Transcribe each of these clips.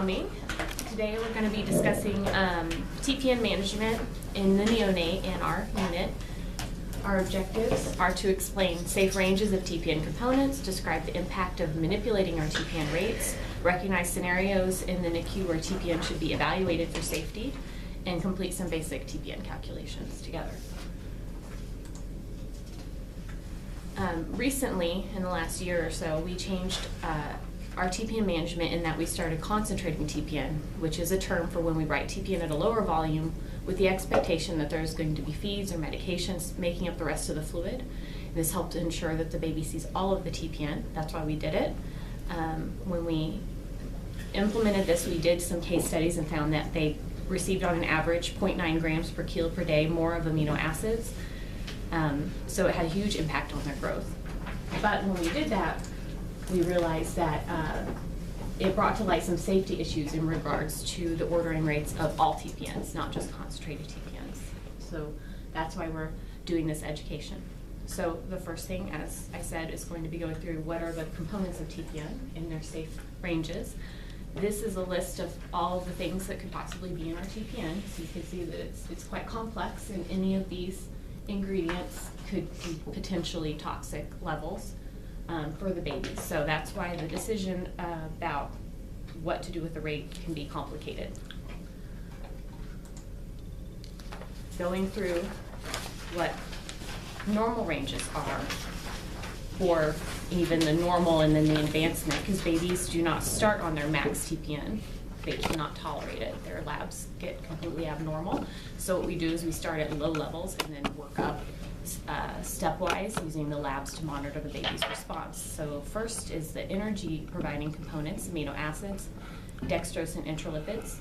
coming. Today we're going to be discussing TPN management in the neonate in our unit. Our objectives are to explain safe ranges of TPN components, describe the impact of manipulating our TPN rates, recognize scenarios in the NICU where TPN should be evaluated for safety, and complete some basic TPN calculations together. Recently, in the last year or so, we changed our TPN management in that we started concentrating TPN, which is a term for when we write TPN at a lower volume with the expectation that there's going to be feeds or medications making up the rest of the fluid. This helped ensure that the baby sees all of the TPN. That's why we did it. When we implemented this, we did some case studies and found that they received on an average 0.9 grams per kilo per day more of amino acids. So it had a huge impact on their growth. But when we did that, we realized that it brought to light some safety issues in regards to the ordering rates of all TPNs, not just concentrated TPNs. So that's why we're doing this education. So the first thing, as I said, is going to be going through what are the components of TPN in their safe ranges. This is a list of all of the things that could possibly be in our TPN. So you can see that it's quite complex, and any of these ingredients could be potentially toxic levels for the babies. So that's why the decision about what to do with the rate can be complicated. Going through what normal ranges are for even the normal and then the advancement, because babies do not start on their max TPN. They cannot tolerate it. Their labs get completely abnormal. So what we do is we start at low levels and then work up stepwise using the labs to monitor the baby's response. So first is the energy providing components, amino acids, dextrose and intralipids.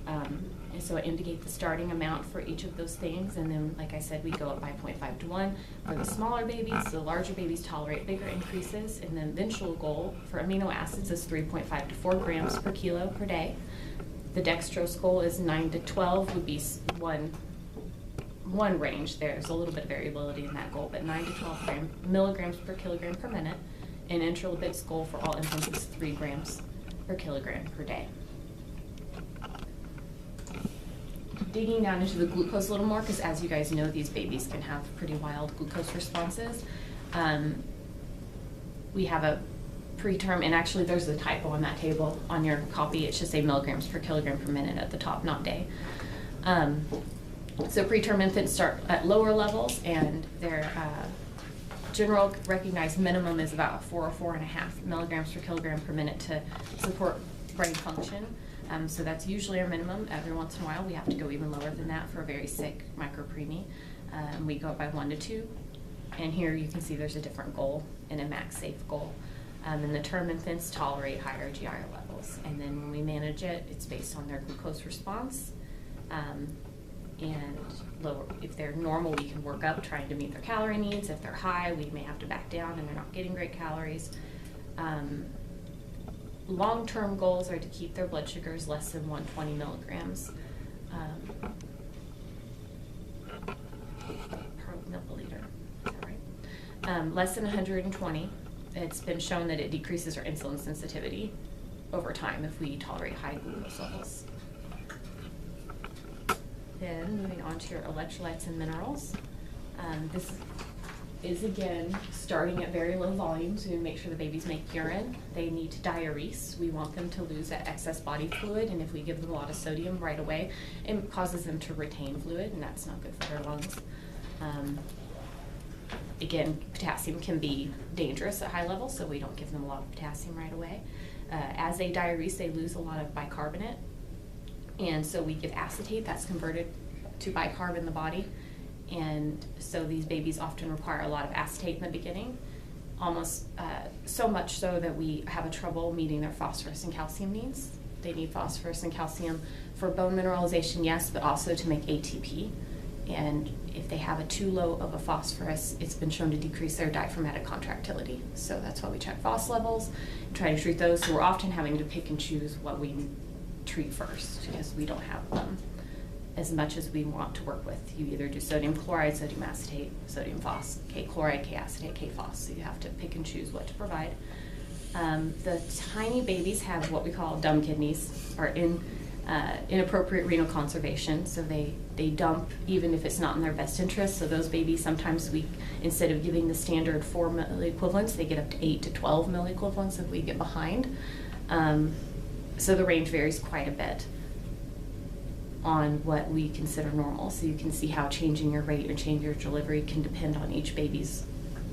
And so I indicate the starting amount for each of those things, and then, like I said, we go up by 0.5 to 1 for the smaller babies. The larger babies tolerate bigger increases, and then eventual goal for amino acids is 3.5 to 4 grams per kilo per day. The dextrose goal is 9 to 12 would be one range. There's a little bit of variability in that goal, but 9 to 12 milligrams per kilogram per minute. And intralipids goal for all infants is 3 grams per kilogram per day. Digging down into the glucose a little more, because as you guys know, these babies can have pretty wild glucose responses. We have a preterm, and actually there's a typo on that table on your copy. It should say milligrams per kilogram per minute at the top, not day. So preterm infants start at lower levels, and their general recognized minimum is about 4 or 4.5 milligrams per kilogram per minute to support brain function. So that's usually our minimum. Every once in a while we have to go even lower than that for a very sick micropreemie. We go up by 1 to 2. And here you can see there's a different goal and a max safe goal. And the term infants tolerate higher GIR levels. And then when we manage it, it's based on their glucose response. And lower, if they're normal, we can work up trying to meet their calorie needs. If they're high, we may have to back down and they're not getting great calories. Long-term goals are to keep their blood sugars less than 120 milligrams per milliliter. Is that right? Less than 120. It's been shown that it decreases our insulin sensitivity over time if we tolerate high glucose levels. Then moving on to your electrolytes and minerals. This is again starting at very low volumes. We make sure the babies make urine. They need to diurese. We want them to lose that excess body fluid, and if we give them a lot of sodium right away, it causes them to retain fluid, and that's not good for their lungs. Again, potassium can be dangerous at high levels, so we don't give them a lot of potassium right away. As they diurese, they lose a lot of bicarbonate, and so we give acetate. That's converted to bicarb in the body. And so these babies often require a lot of acetate in the beginning, almost so much so that we have a trouble meeting their phosphorus and calcium needs. They need phosphorus and calcium for bone mineralization, yes, but also to make ATP. And if they have a too low of a phosphorus, it's been shown to decrease their diaphragmatic contractility. So that's why we check phos levels, try to treat those. So we're often having to pick and choose what we treat first because we don't have them as much as we want to work with. You either do sodium chloride, sodium acetate, sodium phos, K chloride, K acetate, K phos. So you have to pick and choose what to provide. The tiny babies have what we call dumb kidneys, or inappropriate renal conservation. So they dump even if it's not in their best interest. So those babies, sometimes instead of giving the standard 4 milliequivalents, they get up to 8 to 12 milliequivalents if we get behind. So the range varies quite a bit on what we consider normal. So you can see how changing your rate or changing your delivery can depend on each baby's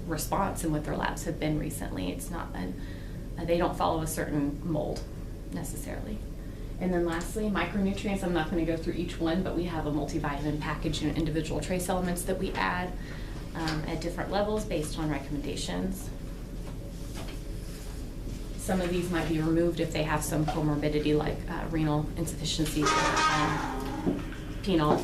response and what their labs have been recently. It's not they don't follow a certain mold necessarily. And then lastly, micronutrients. I'm not going to go through each one, but we have a multivitamin package and individual trace elements that we add at different levels based on recommendations. Some of these might be removed if they have some comorbidity like renal insufficiency or penile.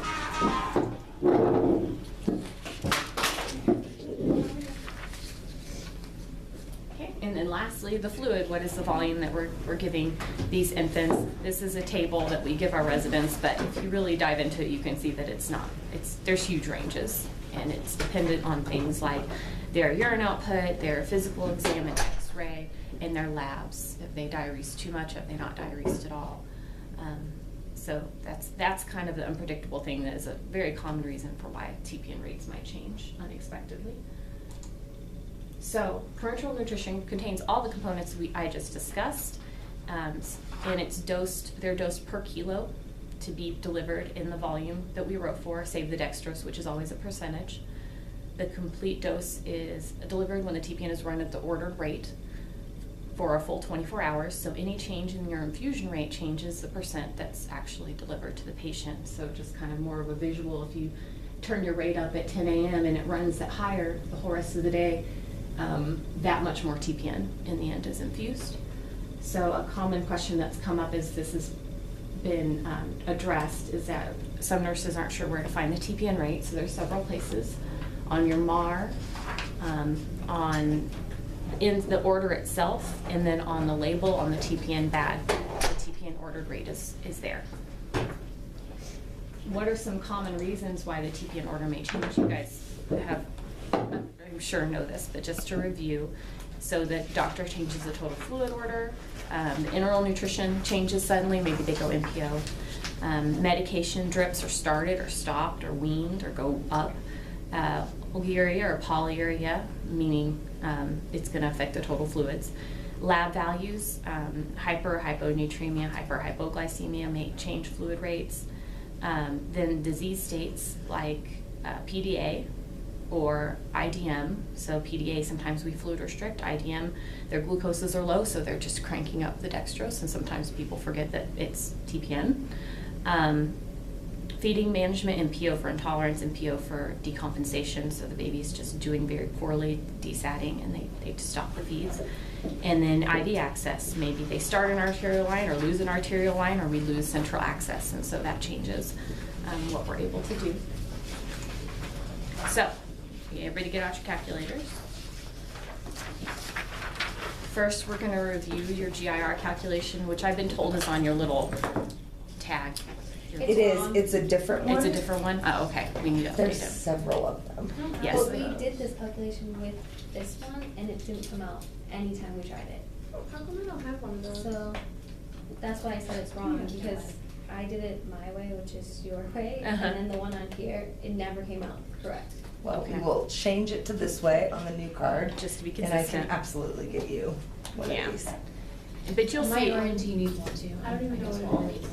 And then lastly, the fluid. What is the volume that we're giving these infants? This is a table that we give our residents, but if you really dive into it, you can see that there's huge ranges, and it's dependent on things like their urine output, their physical exam and x-ray, and their labs. If they diurese too much, if they not diuresed at all. So that's kind of the unpredictable thing that is a very common reason for why TPN rates might change unexpectedly. So parenteral nutrition contains all the components I just discussed, and they're dosed per kilo to be delivered in the volume that we wrote for, save the dextrose, which is always a percentage. The complete dose is delivered when the TPN is run at the ordered rate for a full 24 hours. So any change in your infusion rate changes the percent that's actually delivered to the patient. So just kind of more of a visual, if you turn your rate up at 10 a.m. and it runs at higher the whole rest of the day, that much more TPN in the end is infused. So a common question that's come up as this has been addressed is that some nurses aren't sure where to find the TPN rate. So there's several places on your MAR, in the order itself, and then on the label on the TPN bag. The TPN ordered rate is there. What are some common reasons why the TPN order may change? You guys have, I'm sure, know this, but just to review. So the doctor changes the total fluid order, the enteral nutrition changes suddenly, maybe they go NPO. Medication drips are started or stopped or weaned or go up. Oliguria or polyuria, meaning it's going to affect the total fluids. Lab values, hyponatremia, hypoglycemia may change fluid rates. Then disease states like PDA or IDM. So PDA, sometimes we fluid restrict. IDM, their glucoses are low, so they're just cranking up the dextrose, and sometimes people forget that it's TPN. Feeding management and PO for intolerance and PO for decompensation, so the baby's just doing very poorly, desatting, and they stop the feeds. And then IV access, maybe they start an arterial line or lose an arterial line, or we lose central access, and so that changes what we're able to do. So, everybody get out your calculators. First, we're going to review your GIR calculation, which I've been told is on your little tag. It is. It's a different one. It's a different one? Oh, okay. We need to update There's it. several of them. Yes. Well, we did this calculation with this one, and it didn't come out anytime we tried it. How come I don't have one of those? So that's why I said it's wrong, because I did it my way, which is your way, and then the one on here, it never came out correct. Well, Okay. we will change it to this way on the new card. Just to be And I consistent. can absolutely give you one Yeah. of these. But you'll My see. RNT needs one too. I don't even know what it is.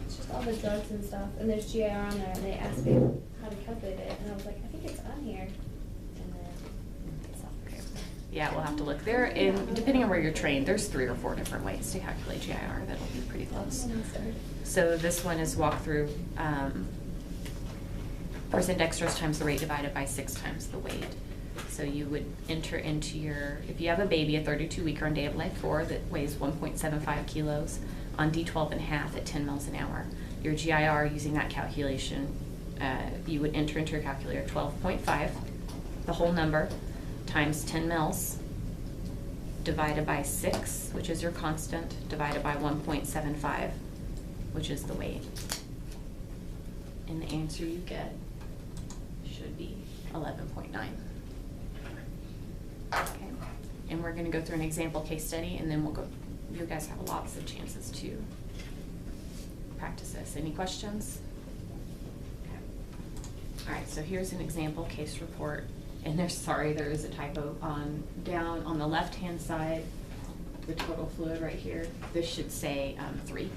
It's just all the drugs and stuff, and there's GIR on there, and they asked me how to calculate it, and I was like, I think it's on here, and then it's not. Yeah, we'll have to look there. And depending on where you're trained, there's 3 or 4 different ways to calculate GIR. That'll be pretty close. So this one is walk through percent dextrose times the rate divided by 6 times the weight. So you would enter into your, if you have a baby, a 32-week or on day of life 4 that weighs 1.75 kilos on D12.5 at 10 mils an hour. Your GIR, using that calculation, you would enter into your calculator 12.5, the whole number, times 10 mils, divided by 6, which is your constant, divided by 1.75, which is the weight. And the answer you get should be 11.9. Okay. and we're gonna go through an example case study, and then you guys have lots of chances to practice this. Any questions? Okay. All right, so here's an example case report, and there is a typo down on the left-hand side, the total fluid right here. This should say 3.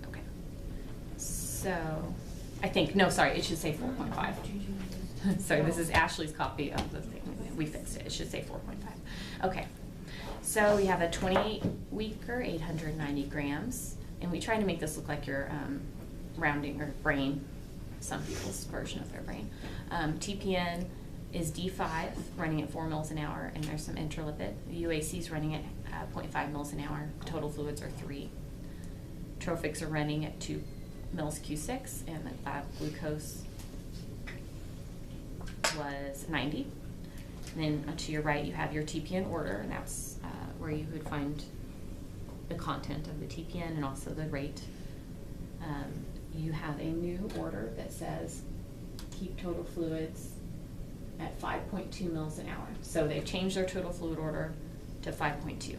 Okay. So, it should say 4.5. Sorry, this is Ashley's copy of the thing. We fixed it. It should say 4.5. Okay. So we have a 28-weeker, 890 grams, and we try to make this look like your rounding or brain, some people's version of their brain. TPN is D5, running at 4 mils an hour, and there's some intralipid. The UAC is running at 0.5 mils an hour. Total fluids are 3. Trophics are running at 2 mils Q6, and the lab glucose was 90. And then to your right, you have your TPN order, and that's where you would find the content of the TPN and also the rate. You have a new order that says keep total fluids at 5.2 mils an hour. So they've changed their total fluid order to 5.2.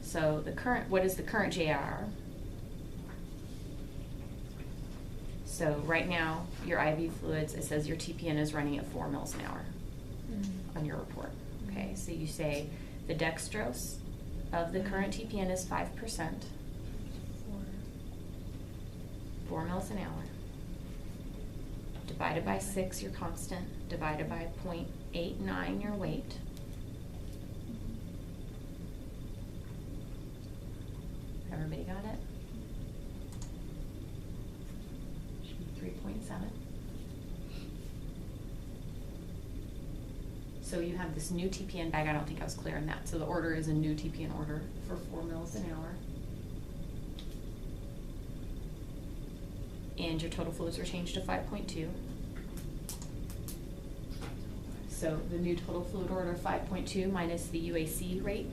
So what is the current GIR? So right now, your IV fluids, it says your TPN is running at 4 mils an hour on your report. Okay, so you say the dextrose of the current TPN is 5%, 4 mils an hour, divided by 6, your constant, divided by 0.89, your weight. Everybody got it? 3.7. So you have this new TPN bag. I don't think I was clear on that. So the order is a new TPN order for 4 mils an hour. And your total fluids were changed to 5.2. So the new total fluid order 5.2 minus the UAC rate.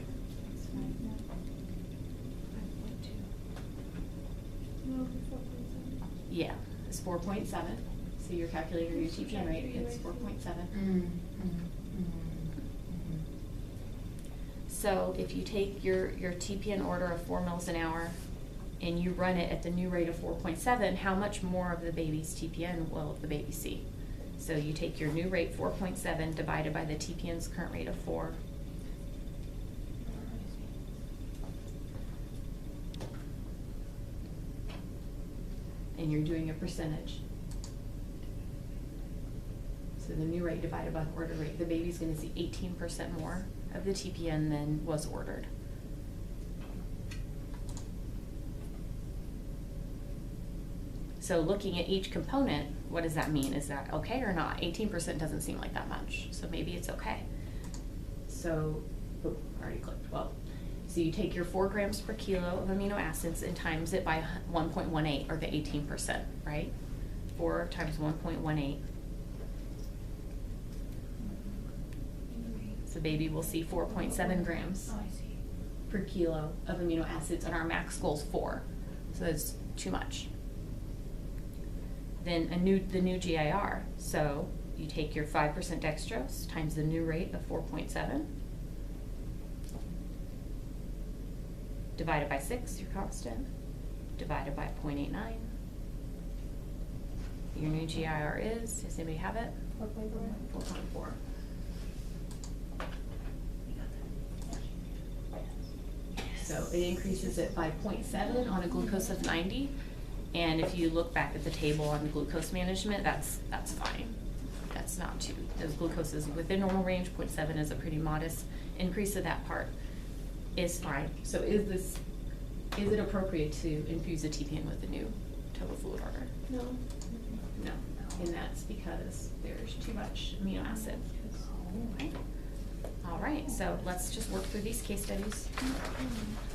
Yeah, it's 4.7. So you're calculating your TPN rate, it's 4.7. So if you take your TPN order of 4 mils an hour and you run it at the new rate of 4.7, how much more of the baby's TPN will the baby see? So you take your new rate, 4.7, divided by the TPN's current rate of 4. And you're doing a percentage. So the new rate divided by the order rate, the baby's going to see 18% more of the TPN than was ordered. So looking at each component, what does that mean? Is that okay or not? 18% doesn't seem like that much, so maybe it's okay. So, oh, already clicked. Well, so you take your 4 grams per kilo of amino acids and times it by 1.18, or the 18%, right? 4 times 1.18. So baby will see 4.7 grams per kilo of amino acids, and our max goal is 4. So that's too much. Then the new GIR. So you take your 5% dextrose times the new rate of 4.7, divided by 6, your constant, divided by 0.89. Your new GIR is, does anybody have it? 4.4. 4.4. So it increases it by 0.7 on a glucose of 90. And if you look back at the table on glucose management, that's fine. That's not too, the glucose is within normal range. 0.7 is a pretty modest increase of that part. Is fine. So is it appropriate to infuse a TPN with the new total fluid order? No. No. And that's because there's too much amino acid. Okay. All right, so let's just work through these case studies.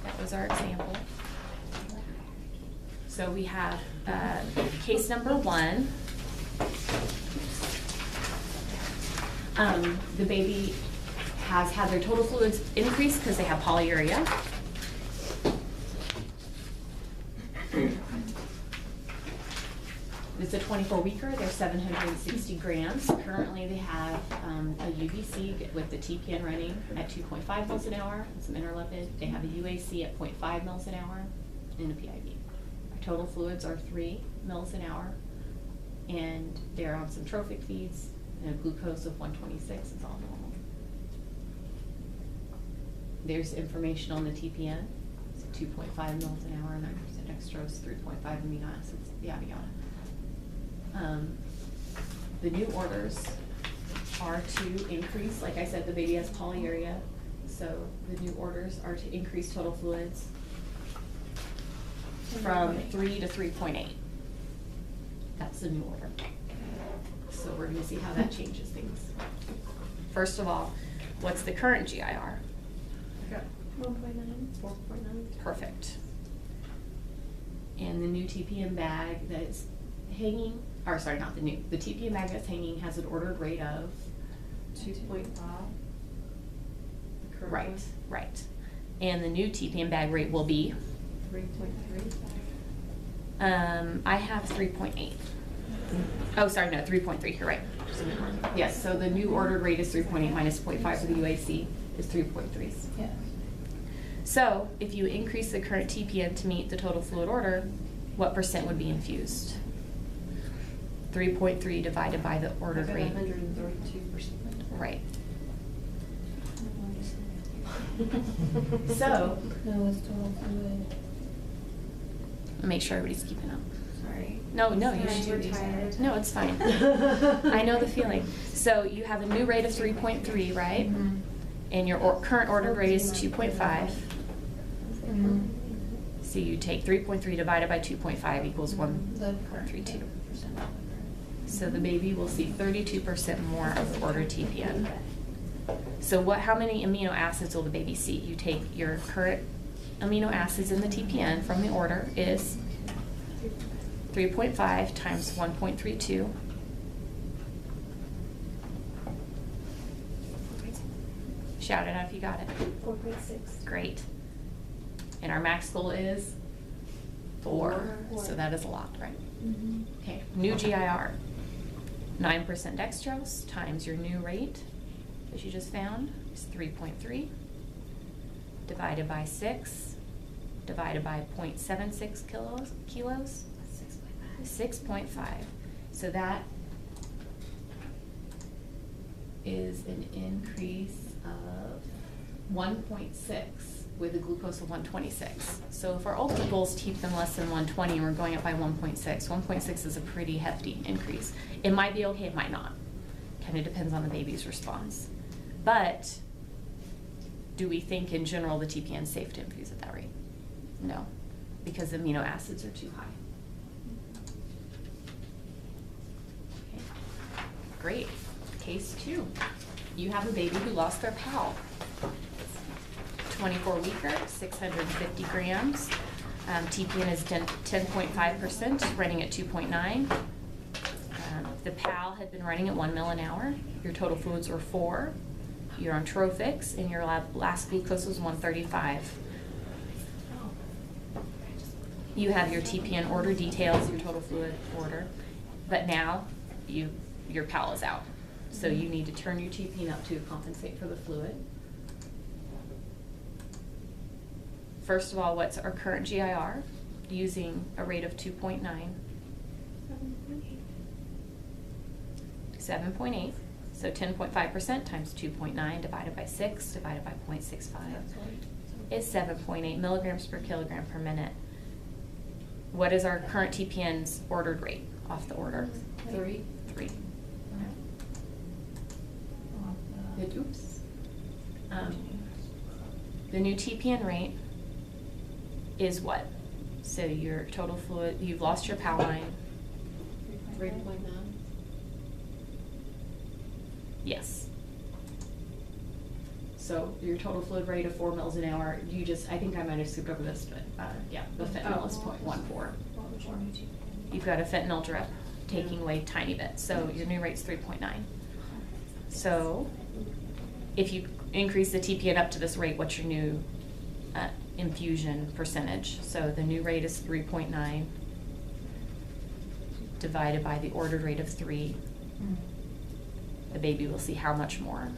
That was our example. So we have case number 1. The baby has had their total fluids increase because they have polyuria. it's a 24-weeker, they're 760 grams. Currently, they have a UVC with the TPN running at 2.5 mils an hour, some interlipid. They have a UAC at 0.5 mils an hour, and a PIV. Our total fluids are 3 mils an hour, and they're on some trophic feeds, and a glucose of 126 is all normal. There's information on the TPN. It's 2.5 mils an hour, 9% dextrose, 3.5 amino acids, yada yada. The new orders are to increase, like I said, the baby has polyuria, so the new orders are to increase total fluids from 3 to 3.8. That's the new order. So we're gonna see how that changes things. First of all, what's the current GIR? 1.9. 4.9. Perfect. And the new TPN bag that's hanging, or sorry, not the new, the TPN bag that's hanging has an ordered rate of 2.5. right, right. And the new TPN bag rate will be 3.3. I have 3.8. Oh, sorry, no, 3.3, you're right. Yes, so the new ordered rate is 3.8 minus 0.5 for the UAC is 3.3. Yeah. So if you increase the current TPN to meet the total fluid order, what percent would be infused? 3.3 divided by the ordered rate. 132%. Right. So, No, it's total fluid. make sure everybody's keeping up. Sorry. No, you Sorry, should we're be. tired. No, it's fine. I know the feeling. So you have a new rate of 3.3, right? Mhm. And your current ordered rate is 2.5. Mhm. So you take 3.3 divided by 2.5 equals The 1.32. So the baby will see 32% more of the ordered TPN. So how many amino acids will the baby see? You take your current amino acids in the TPN from the order is 3.5 times 1.32. Shout it out if you got it. 4.6. Great. And our max goal is 4. Four. So that is a lot, right? Mhm. Okay, new GIR. 9% dextrose times your new rate that you just found is 3.3 divided by 6 divided by 0.76 kilos. 6.5. So that is an increase of 1.6 with a glucose of 126. So if our ultimate goal is to keep them less than 120 and we're going up by 1.6, 1.6 is a pretty hefty increase. It might be okay, it might not. Kind of depends on the baby's response. But do we think in general the TPN is safe to infuse at that rate? No, because the amino acids are too high. Okay. Great. Case 2. You have a baby who lost their PAL. 24-weeker, 650 grams. TPN is 10.5%, running at 2.9. The PAL had been running at 1 mil an hour. Your total fluids were 4. You're on trophics, and your last glucose was 135. You have your TPN order details, your total fluid order, but now your PAL is out. So you need to turn your TPN up to compensate for the fluid. First of all, what's our current GIR? Using a rate of 2.9. 7.8. So 10.5% times 2.9 divided by 6 divided by 0.65 is 7.8 milligrams per kilogram per minute. What is our current TPN's ordered rate off the order? 3. Oops. The new TPN rate is what? So your total fluid, you've lost your PAL line. 3.9. Yes. So your total fluid rate of 4 mils an hour, I think I might have skipped over this, but yeah, the fentanyl is 0.14. You've got a fentanyl drip taking away a tiny bit, so your new rate's 3.9. So if you increase the TPN up to this rate, what's your new infusion percentage? So the new rate is 3.9. divided by the ordered rate of 3, the baby will see how much more.